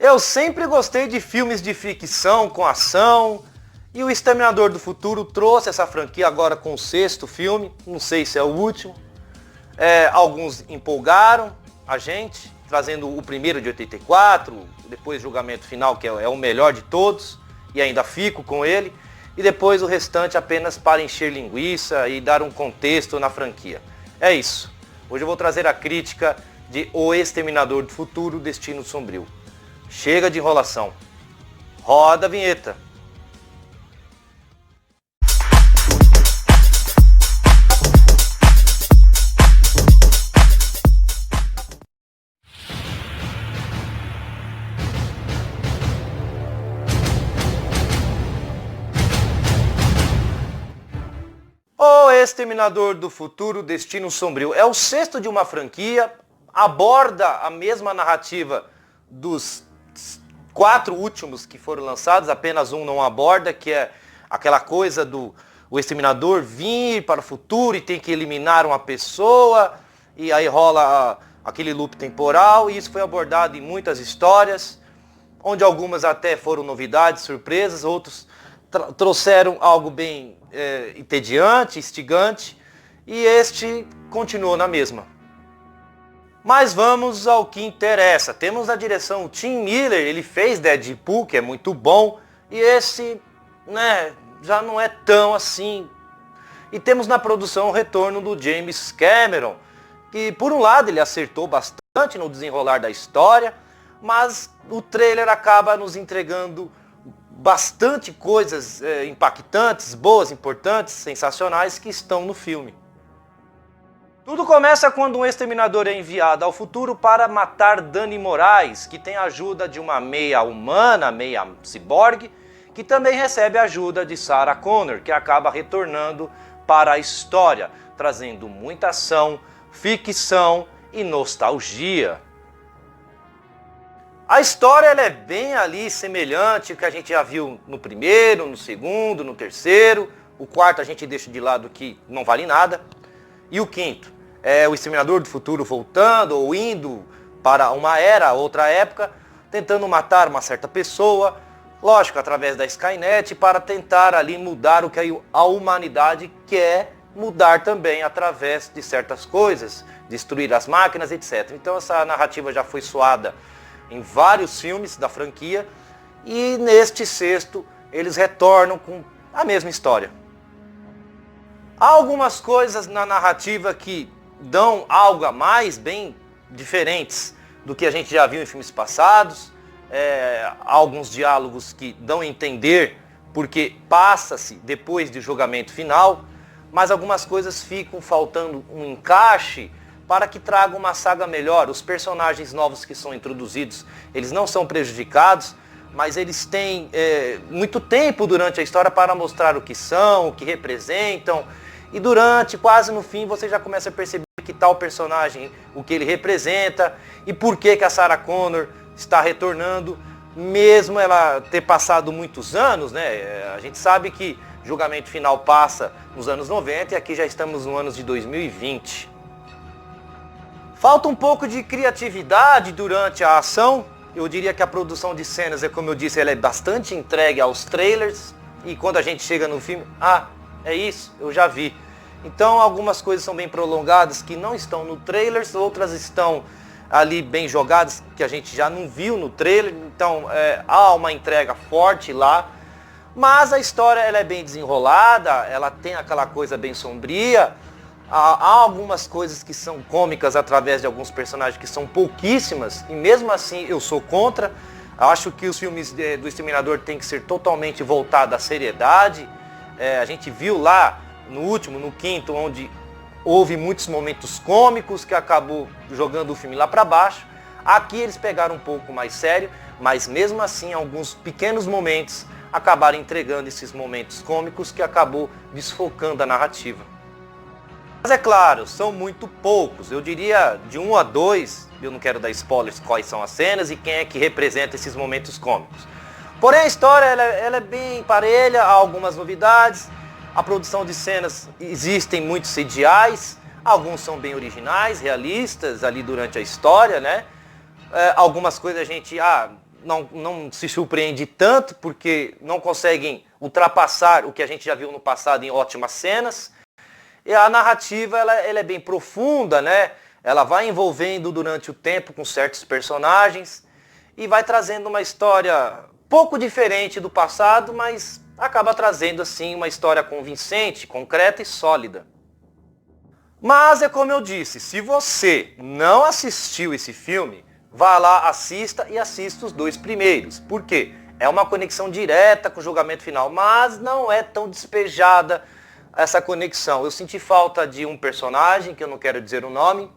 Eu sempre gostei de filmes de ficção com ação, e o Exterminador do Futuro trouxe essa franquia agora com o 6º filme, não sei se é o último. Alguns empolgaram a gente, trazendo o primeiro de 84, depois Julgamento Final, que é o melhor de todos, e ainda fico com ele, e depois o restante apenas para encher linguiça e dar um contexto na franquia. É isso. Hoje eu vou trazer a crítica de O Exterminador do Futuro, Destino Sombrio. Chega de enrolação. Roda a vinheta. O Exterminador do Futuro, Destino Sombrio é o 6º de uma franquia, aborda a mesma narrativa dos 4 últimos que foram lançados, apenas um não aborda, que é aquela coisa do o Exterminador vir para o futuro e tem que eliminar uma pessoa, e aí rola aquele loop temporal, e isso foi abordado em muitas histórias, onde algumas até foram novidades, surpresas, outros trouxeram algo bem entediante, instigante, e este continuou na mesma. Mas vamos ao que interessa. Temos na direção o Tim Miller, ele fez Deadpool, que é muito bom, e esse, já não é tão assim. E temos na produção o retorno do James Cameron, que por um lado ele acertou bastante no desenrolar da história, mas o trailer acaba nos entregando bastante coisas impactantes, boas, importantes, sensacionais que estão no filme. Tudo começa quando um exterminador é enviado ao futuro para matar Dani Moraes, que tem a ajuda de uma meia humana, meia ciborgue, que também recebe a ajuda de Sarah Connor, que acaba retornando para a história, trazendo muita ação, ficção e nostalgia. A história ela é bem ali semelhante ao que a gente já viu no primeiro, no segundo, no terceiro. O quarto a gente deixa de lado que não vale nada. E o quinto é o Exterminador do Futuro voltando ou indo para uma outra época, tentando matar uma certa pessoa, lógico, através da Skynet, para tentar ali mudar o que a humanidade quer mudar também através de certas coisas, destruir as máquinas, etc. Então essa narrativa já foi soada em vários filmes da franquia, e neste 6º eles retornam com a mesma história. Há algumas coisas na narrativa que dão algo a mais, bem diferentes do que a gente já viu em filmes passados. Há alguns diálogos que dão a entender porque passa-se depois do julgamento final, mas algumas coisas ficam faltando um encaixe para que traga uma saga melhor. Os personagens novos que são introduzidos, eles não são prejudicados, mas eles têm muito tempo durante a história para mostrar o que são, o que representam, e durante, quase no fim, você já começa a perceber que tal personagem, o que ele representa, e por que a Sarah Connor está retornando, mesmo ela ter passado muitos anos, A gente sabe que Julgamento Final passa nos anos 90 e aqui já estamos no ano de 2020. Falta um pouco de criatividade durante a ação. Eu diria que a produção de cenas, como eu disse, ela é bastante entregue aos trailers. E quando a gente chega no filme, é isso, eu já vi. Então algumas coisas são bem prolongadas que não estão no trailer, outras estão ali bem jogadas que a gente já não viu no trailer. Então há uma entrega forte lá. Mas a história ela é bem desenrolada, ela tem aquela coisa bem sombria. Há algumas coisas que são cômicas através de alguns personagens que são pouquíssimas, e mesmo assim eu sou contra. Eu acho que os filmes do Exterminador têm que ser totalmente voltados à seriedade. A gente viu lá no último, no 5º, onde houve muitos momentos cômicos que acabou jogando o filme lá para baixo. Aqui eles pegaram um pouco mais sério, mas mesmo assim alguns pequenos momentos acabaram entregando esses momentos cômicos que acabou desfocando a narrativa. Mas é claro, são muito poucos, eu diria de 1 a 2, eu não quero dar spoilers quais são as cenas e quem é que representa esses momentos cômicos. Porém a história ela é bem parelha, há algumas novidades, a produção de cenas existem muitos CGIs, alguns são bem originais, realistas ali durante a história, Algumas coisas a gente, não se surpreende tanto, porque não conseguem ultrapassar o que a gente já viu no passado em ótimas cenas. E a narrativa ela é bem profunda, né? Ela vai envolvendo durante o tempo com certos personagens e vai trazendo uma história pouco diferente do passado, mas acaba trazendo assim uma história convincente, concreta e sólida. Mas é como eu disse, se você não assistiu esse filme, vá lá, assista e assista os 2 primeiros. Por quê? É uma conexão direta com o julgamento final, mas não é tão despejada essa conexão. Eu senti falta de um personagem, que eu não quero dizer o nome.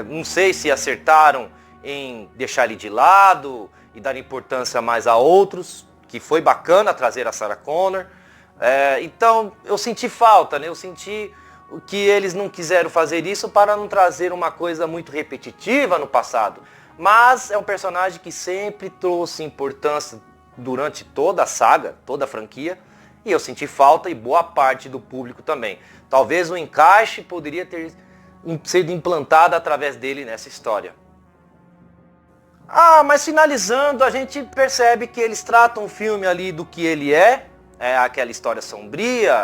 Não sei se acertaram em deixar ele de lado e dar importância mais a outros, que foi bacana trazer a Sarah Connor. Então eu senti falta, né? Eu senti que eles não quiseram fazer isso para não trazer uma coisa muito repetitiva no passado. Mas é um personagem que sempre trouxe importância durante toda a saga, toda a franquia. E eu senti falta e boa parte do público também. Talvez o encaixe poderia ter sido implantado através dele nessa história. Mas finalizando, a gente percebe que eles tratam o filme ali do que ele é aquela história sombria,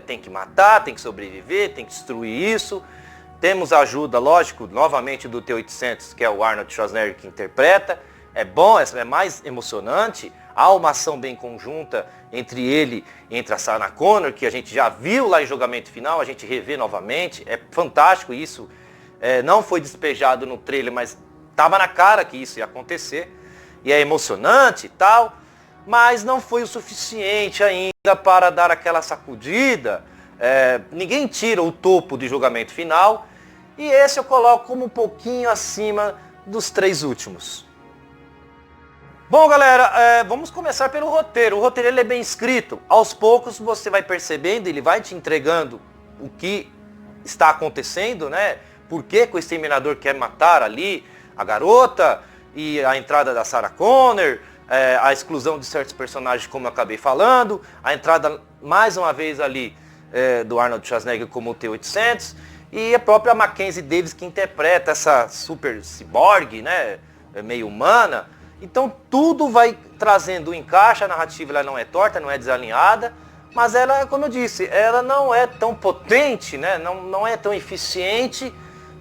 tem que matar, tem que sobreviver, tem que destruir isso. Temos a ajuda, lógico, novamente do T-800, que é o Arnold Schwarzenegger que interpreta. É bom, é mais emocionante. Há uma ação bem conjunta entre a Sarah Connor, que a gente já viu lá em Julgamento Final, a gente revê novamente. É fantástico isso. Não foi despejado no trailer, mas estava na cara que isso ia acontecer. E é emocionante e tal. Mas não foi o suficiente ainda para dar aquela sacudida. Ninguém tira o topo de Julgamento Final. E esse eu coloco como um pouquinho acima dos 3 últimos. Bom, galera, vamos começar pelo roteiro. O roteiro ele é bem escrito. Aos poucos você vai percebendo, ele vai te entregando o que está acontecendo, né? Por que o Exterminador quer matar ali a garota e a entrada da Sarah Connor, a exclusão de certos personagens, como eu acabei falando, a entrada, mais uma vez ali, do Arnold Schwarzenegger como o T-800, e a própria Mackenzie Davis que interpreta essa super ciborgue, né? Meio humana. Então tudo vai trazendo um encaixe, a narrativa ela não é torta, não é desalinhada, mas ela, como eu disse, ela não é tão potente, né? Não é tão eficiente,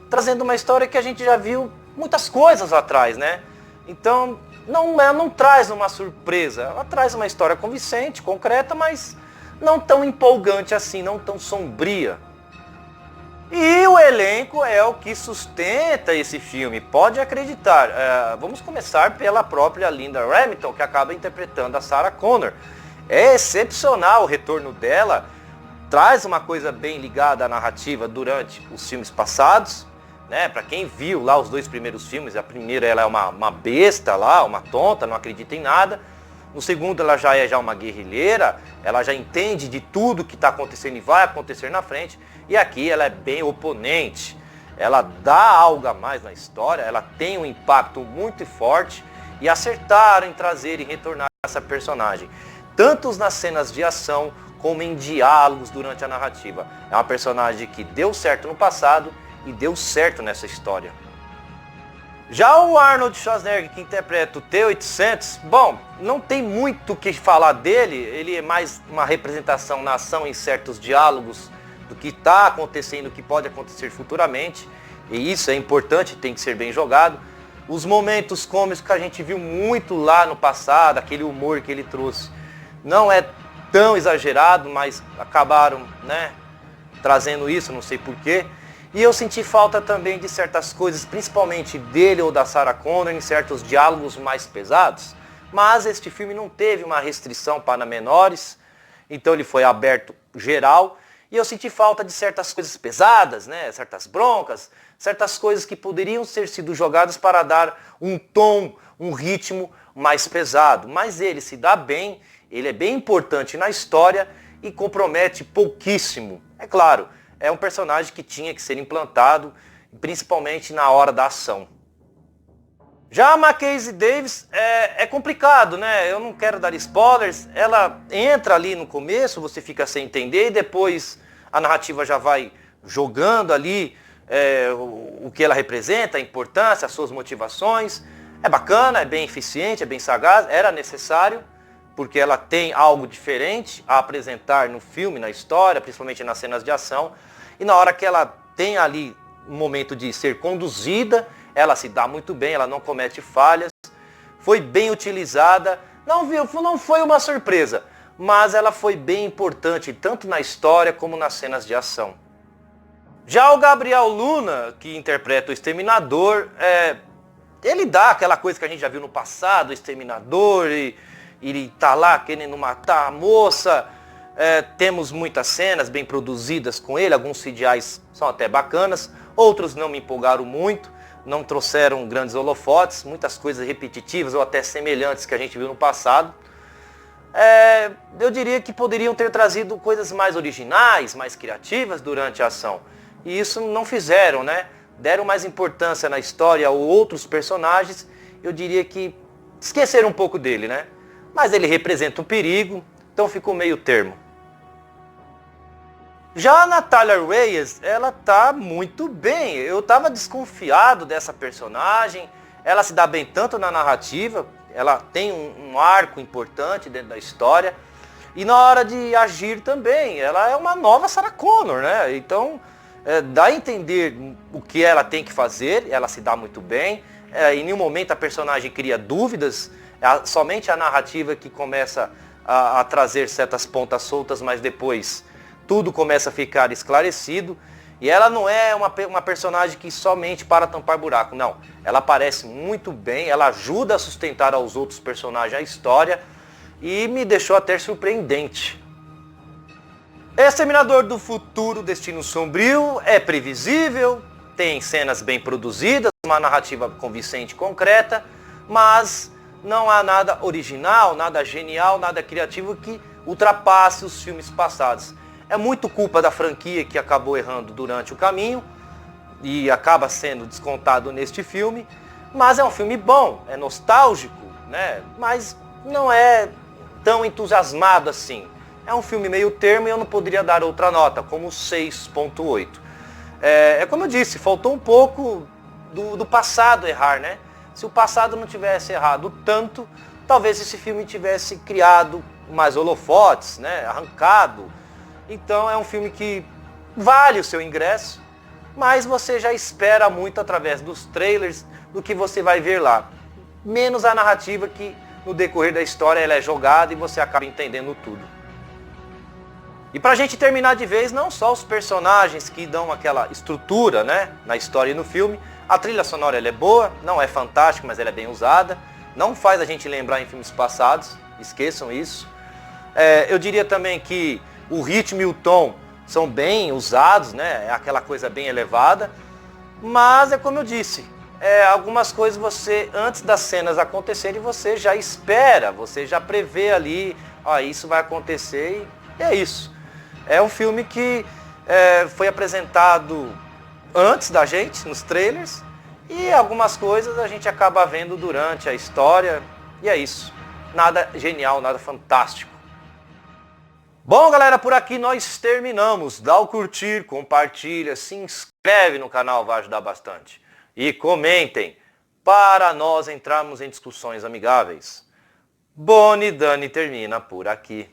trazendo uma história que a gente já viu muitas coisas atrás, né? Então ela não traz uma surpresa, ela traz uma história convincente, concreta, mas não tão empolgante assim, não tão sombria. E o elenco é o que sustenta esse filme, pode acreditar. Vamos começar pela própria Linda Hamilton, que acaba interpretando a Sarah Connor. É excepcional o retorno dela, traz uma coisa bem ligada à narrativa durante os filmes passados, né? Para quem viu lá os 2 primeiros filmes, a primeira ela é uma besta lá, uma tonta, não acredita em nada. No segundo ela já é uma guerrilheira, ela já entende de tudo que está acontecendo e vai acontecer na frente. E aqui ela é bem oponente, ela dá algo a mais na história, ela tem um impacto muito forte e acertaram em trazer e retornar essa personagem, tanto nas cenas de ação como em diálogos durante a narrativa. É uma personagem que deu certo no passado e deu certo nessa história. Já o Arnold Schwarzenegger, que interpreta o T-800, bom, não tem muito o que falar dele, ele é mais uma representação na ação em certos diálogos do que está acontecendo, o que pode acontecer futuramente, e isso é importante, tem que ser bem jogado. Os momentos cômicos que a gente viu muito lá no passado, aquele humor que ele trouxe, não é tão exagerado, mas acabaram, né, trazendo isso, não sei porquê. E eu senti falta também de certas coisas, principalmente dele ou da Sarah Connor, em certos diálogos mais pesados. Mas este filme não teve uma restrição para menores, então ele foi aberto geral. E eu senti falta de certas coisas pesadas, né? Certas broncas, certas coisas que poderiam ter sido jogadas para dar um tom, um ritmo mais pesado. Mas ele se dá bem, ele é bem importante na história e compromete pouquíssimo. É claro, é um personagem que tinha que ser implantado, principalmente na hora da ação. Já a Mackenzie Davis é complicado, né? Eu não quero dar spoilers. Ela entra ali no começo, você fica sem entender, e depois a narrativa já vai jogando ali o que ela representa, a importância, as suas motivações. É bacana, é bem eficiente, é bem sagaz, era necessário, porque ela tem algo diferente a apresentar no filme, na história, principalmente nas cenas de ação. E na hora que ela tem ali um momento de ser conduzida, ela se dá muito bem, ela não comete falhas, foi bem utilizada, não foi uma surpresa, mas ela foi bem importante, tanto na história como nas cenas de ação. Já o Gabriel Luna, que interpreta o Exterminador, ele dá aquela coisa que a gente já viu no passado, o Exterminador, e ele tá lá querendo matar a moça. Temos muitas cenas bem produzidas com ele, alguns CGIs são até bacanas, outros não me empolgaram muito, não trouxeram grandes holofotes, muitas coisas repetitivas ou até semelhantes que a gente viu no passado. Eu diria que poderiam ter trazido coisas mais originais, mais criativas durante a ação. E isso não fizeram, né? Deram mais importância na história a outros personagens. Eu diria que esqueceram um pouco dele, né? Mas ele representa um perigo, então ficou meio termo. Já a Natalia Reyes, ela tá muito bem. Eu tava desconfiado dessa personagem. Ela se dá bem tanto na narrativa, ela tem um arco importante dentro da história. E na hora de agir também, ela é uma nova Sarah Connor, né? Então, dá a entender o que ela tem que fazer, ela se dá muito bem. Em nenhum momento a personagem cria dúvidas, somente a narrativa que começa a trazer certas pontas soltas, mas depois tudo começa a ficar esclarecido. E ela não é uma personagem que somente para tampar buraco, não. Ela aparece muito bem, ela ajuda a sustentar aos outros personagens a história e me deixou até surpreendente. Exterminador do Futuro, Destino Sombrio é previsível, tem cenas bem produzidas, uma narrativa convincente e concreta, mas não há nada original, nada genial, nada criativo que ultrapasse os filmes passados. É muito culpa da franquia que acabou errando durante o caminho e acaba sendo descontado neste filme, mas é um filme bom, é nostálgico, né? Mas não é tão entusiasmado assim. É um filme meio termo e eu não poderia dar outra nota, como 6.8. Como eu disse, faltou um pouco do passado errar, né? Se o passado não tivesse errado tanto, talvez esse filme tivesse criado mais holofotes, né? Arrancado. Então é um filme que vale o seu ingresso, mas você já espera muito através dos trailers do que você vai ver lá. Menos a narrativa que no decorrer da história ela é jogada e você acaba entendendo tudo. E pra gente terminar de vez, não só os personagens que dão aquela estrutura, né, na história e no filme, a trilha sonora ela é boa, não é fantástica, mas ela é bem usada, não faz a gente lembrar em filmes passados, esqueçam isso. Eu diria também que o ritmo e o tom são bem usados, né, é aquela coisa bem elevada, mas é como eu disse, algumas coisas você, antes das cenas acontecerem, você já espera, você já prevê ali, isso vai acontecer e é isso. É um filme que foi apresentado antes da gente, nos trailers, e algumas coisas a gente acaba vendo durante a história, e é isso. Nada genial, nada fantástico. Bom, galera, por aqui nós terminamos. Dá o curtir, compartilha, se inscreve no canal, vai ajudar bastante. E comentem, para nós entrarmos em discussões amigáveis. Boni Dani termina por aqui.